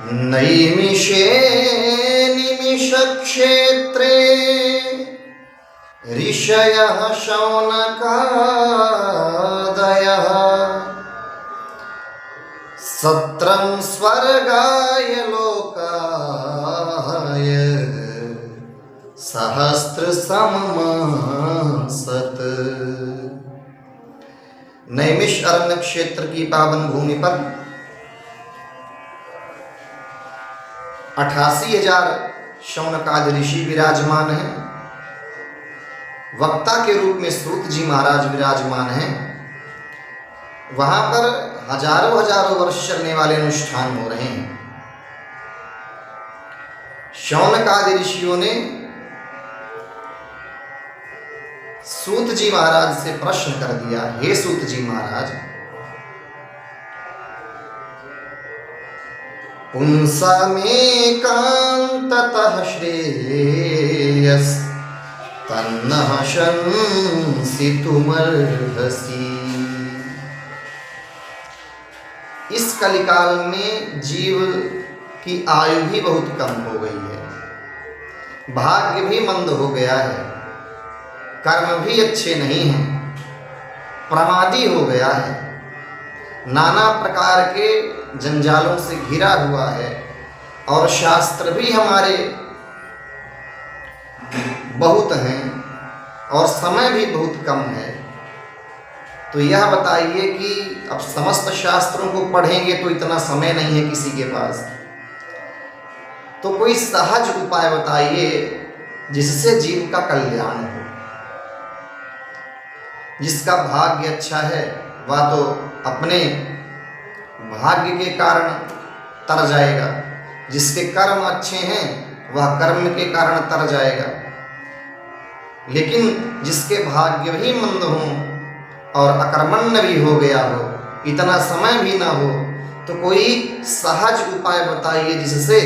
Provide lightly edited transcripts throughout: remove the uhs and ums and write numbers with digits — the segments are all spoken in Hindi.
नैमिषे निमिषक्षेत्रे ऋषयः शौनकादयः सत्रं स्वर्गाय लोकाय सहस्रसममासत। नैमिष अरण्य क्षेत्र की पावन भूमि पर 88,000 शौनकादि ऋषि विराजमान हैं। वक्ता के रूप में सूत जी महाराज विराजमान हैं। वहां पर हजारों हजारों वर्ष चलने वाले अनुष्ठान हो रहे हैं। शौनकादि ऋषियों ने सूत जी महाराज से प्रश्न कर दिया, हे सूत जी महाराज, पुंसामेकान्ततः श्रेयस्तन्नः शंसितुमर्हसि। इस कलिकाल में जीव की आयु भी बहुत कम हो गई है, भाग्य भी मंद हो गया है, कर्म भी अच्छे नहीं हैं, प्रमादी हो गया है, नाना प्रकार के जंजालों से घिरा हुआ है और शास्त्र भी हमारे बहुत हैं और समय भी बहुत कम है। तो यह बताइए कि अब समस्त शास्त्रों को पढ़ेंगे तो इतना समय नहीं है किसी के पास, तो कोई सहज उपाय बताइए जिससे जीव का कल्याण हो। जिसका भाग्य अच्छा है वह तो अपने भाग्य के कारण तर जाएगा, जिसके कर्म अच्छे हैं वह कर्म के कारण तर जाएगा, लेकिन जिसके भाग्य भी मंद हों और अकर्मण्य भी हो गया हो, इतना समय भी ना हो, तो कोई सहज उपाय बताइए जिससे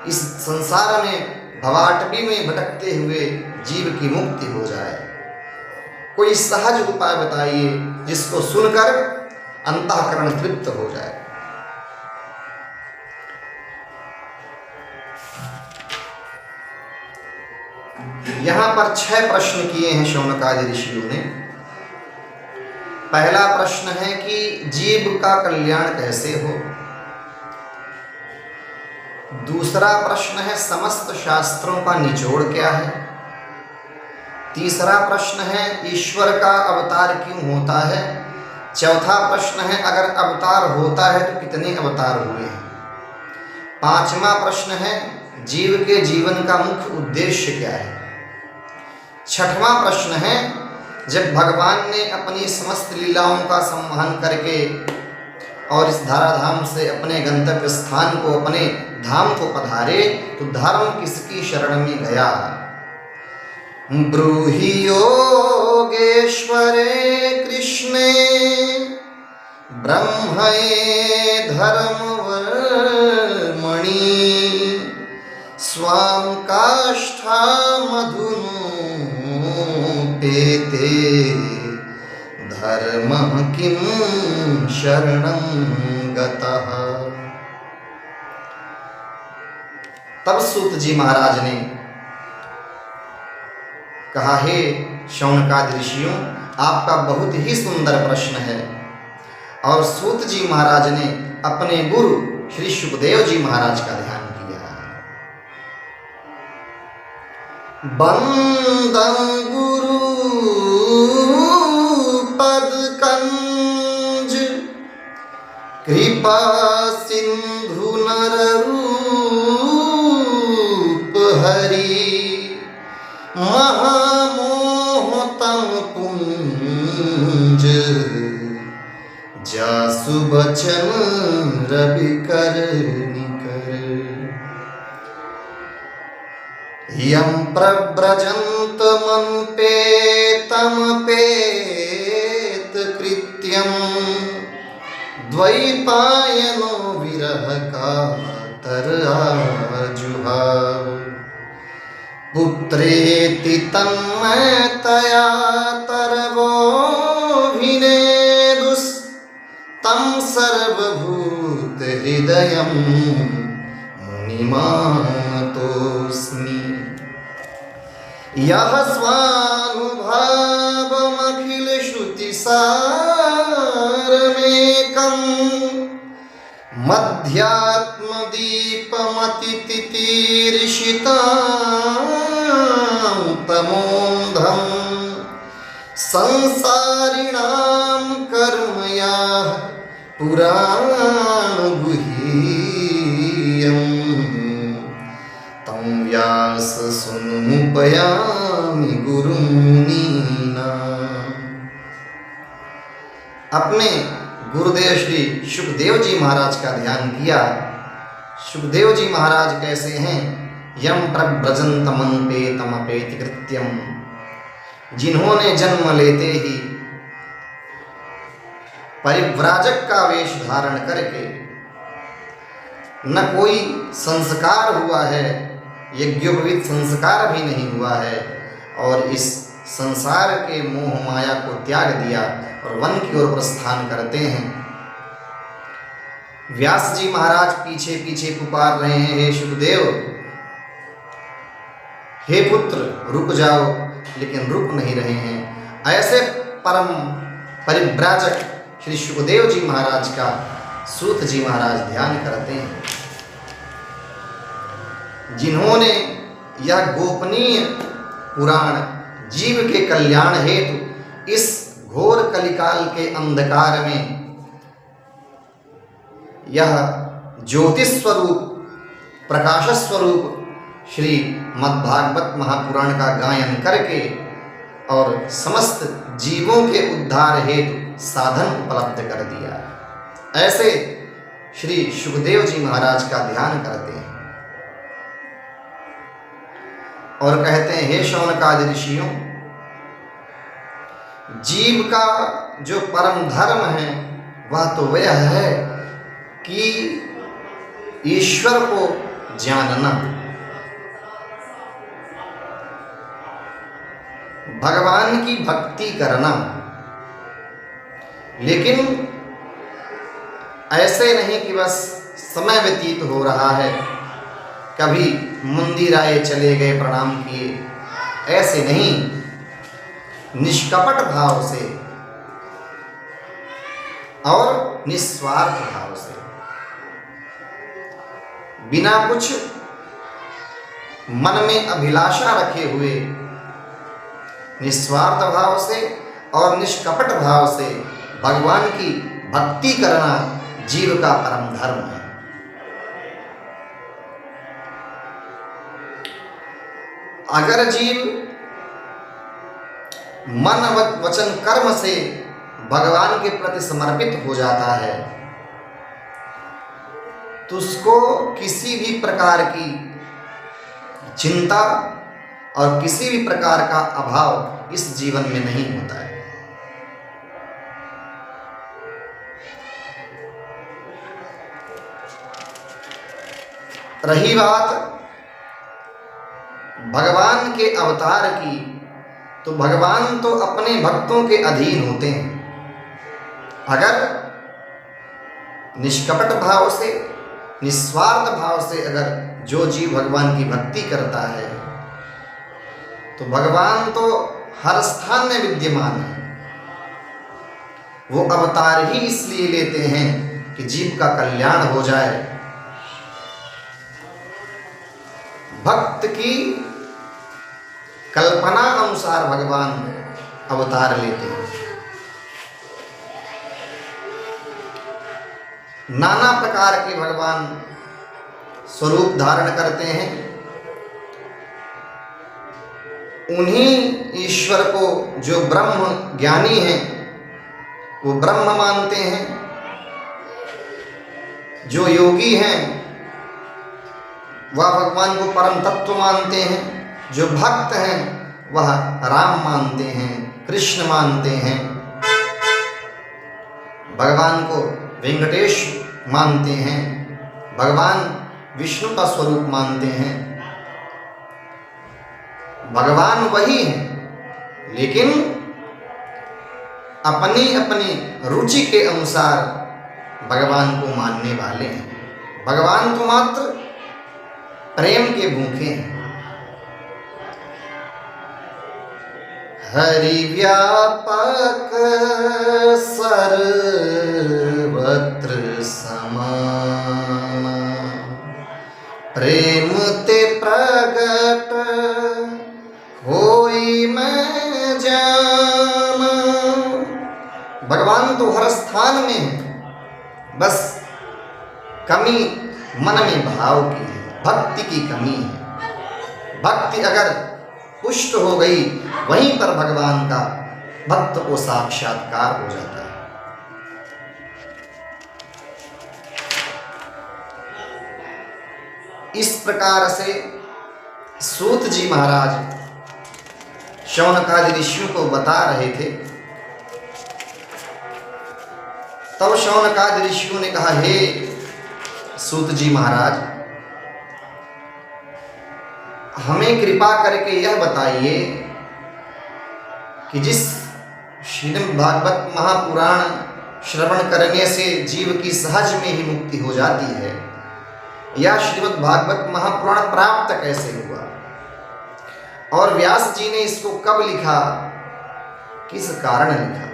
इस संसार में भवाटवी में भटकते हुए जीव की मुक्ति हो जाए। कोई सहज उपाय बताइए जिसको सुनकर अंतःकरण तृप्त हो जाए। यहां पर 6 प्रश्न किए हैं शौनकादि ऋषियों ने। पहला प्रश्न है कि जीव का कल्याण कैसे हो। दूसरा प्रश्न है समस्त शास्त्रों का निचोड़ क्या है। तीसरा प्रश्न है ईश्वर का अवतार क्यों होता है। चौथा प्रश्न है अगर अवतार होता है तो कितने अवतार हुए हैं। पांचवा प्रश्न है जीव के जीवन का मुख्य उद्देश्य क्या है। छठवां प्रश्न है जब भगवान ने अपनी समस्त लीलाओं का संवहन करके और इस धराधाम से अपने गंतव्य स्थान को, अपने धाम को पधारे, तो धर्म किसकी शरण में गया। ब्रूहि योगेश्वरे कृष्णे ब्रह्मणे धर्मवर्मणि स्वां काष्ठामधुनोपेते धर्मः किं शरणं गतः। तब सूत जी महाराज ने कहा, हे शौनकादि ऋषियों, आपका बहुत ही सुंदर प्रश्न है। और सूत जी महाराज ने अपने गुरु श्री सुखदेव जी महाराज का ध्यान किया। बंदं गुरु पद कंज कृपा सिंधु नर रूप हरि महामोहतम पुंज जासु बचन रवि कर निकर यम प्रव्रजंत मन पेतम पेत कृत्यम द्वैपायनो विरह का तर आजुहाव पुत्रेति तन्मयतया तरवोऽभिनेदुस् तं सर्वभूते हृदयं मुनिमानतोऽस्मि। यः स्वानुभावमखिल श्रुतिसारमेकं मध्यात्मदीपमतितितीर्षितां तमोऽन्धं संसारिणां कर्मयाः पुराणगुह्यम् तं व्याससूनुमुपयामि गुरुं मुनीनाम्। अपने गुरुदेव श्री सुखदेव जी महाराज का ध्यान किया। सुखदेव जी महाराज कैसे हैं? यम प्रव्रजन्तमनुपेतमपेति कृत्यम, जिन्होंने जन्म लेते ही परिव्राजक का वेश धारण करके न कोई संस्कार हुआ है, यज्ञोपवीत संस्कार भी नहीं हुआ है, और इस संसार के मोह माया को त्याग दिया और वन की ओर प्रस्थान करते हैं। व्यास जी महाराज पीछे पीछे पुकार रहे हैं, हे सुखदेव, हे पुत्र रुक जाओ, लेकिन रुक नहीं रहे हैं। ऐसे परम परिव्राजक श्री सुखदेव जी महाराज का सूत जी महाराज ध्यान करते हैं, जिन्होंने यह गोपनीय पुराण जीव के कल्याण हेतु इस घोर कलिकाल के अंधकार में यह ज्योतिष स्वरूप प्रकाश स्वरूप श्री मद्भागवत महापुराण का गायन करके और समस्त जीवों के उद्धार हेतु साधन उपलब्ध कर दिया। ऐसे श्री सुखदेव जी महाराज का ध्यान करते हैं और कहते हैं, हे शौनकादि ऋषियों, जीव का जो परम धर्म है वह तो वह है कि ईश्वर को जानना, भगवान की भक्ति करना। लेकिन ऐसे नहीं कि बस समय व्यतीत हो रहा है, कभी मंदिर आए चले गए प्रणाम किए, ऐसे नहीं, निष्कपट भाव से और निस्वार्थ भाव से, बिना कुछ मन में अभिलाषा रखे हुए, निस्वार्थ भाव से और निष्कपट भाव से भगवान की भक्ति करना जीव का परम धर्म है। अगर जीव मन वचन कर्म से भगवान के प्रति समर्पित हो जाता है तो उसको किसी भी प्रकार की चिंता और किसी भी प्रकार का अभाव इस जीवन में नहीं होता है। रही बात भगवान के अवतार की, तो भगवान तो अपने भक्तों के अधीन होते हैं। अगर निष्कपट भाव से, निस्वार्थ भाव से अगर जो जीव भगवान की भक्ति करता है तो भगवान तो हर स्थान में विद्यमान है। वो अवतार ही इसलिए लेते हैं कि जीव का कल्याण हो जाए। भक्त की कल्पना अनुसार भगवान अवतार लेते हैं। नाना प्रकार के भगवान स्वरूप धारण करते हैं। उन्हीं ईश्वर को जो ब्रह्म ज्ञानी हैं वो ब्रह्म मानते हैं, जो योगी हैं वह भगवान को परम तत्व मानते हैं, जो भक्त हैं वह राम मानते हैं, कृष्ण मानते हैं, भगवान को वेंकटेश मानते हैं, भगवान विष्णु का स्वरूप मानते हैं। भगवान वही है, लेकिन अपनी अपनी रुचि के अनुसार भगवान को मानने वाले हैं। भगवान तो मात्र प्रेम के भूखे हैं। हरि व्यापक सर्वत्र समाना, प्रेम ते प्रगट होई मैं जाना। भगवान तो हर स्थान में है, बस कमी मन में भाव की है, भक्ति की कमी है। भक्ति अगर पुष्ट हो गई, वहीं पर भगवान का भक्त को साक्षात्कार हो जाता है। इस प्रकार से सूत जी महाराज शौनकादि ऋषियों को बता रहे थे। तब शौनकादि ऋषियों ने कहा, हे सूत जी महाराज, हमें कृपा करके यह बताइए कि जिस श्रीमद् भागवत महापुराण श्रवण करने से जीव की सहज में ही मुक्ति हो जाती है, या श्रीमद् भागवत महापुराण प्राप्त कैसे हुआ, और व्यास जी ने इसको कब लिखा, किस कारण लिखा।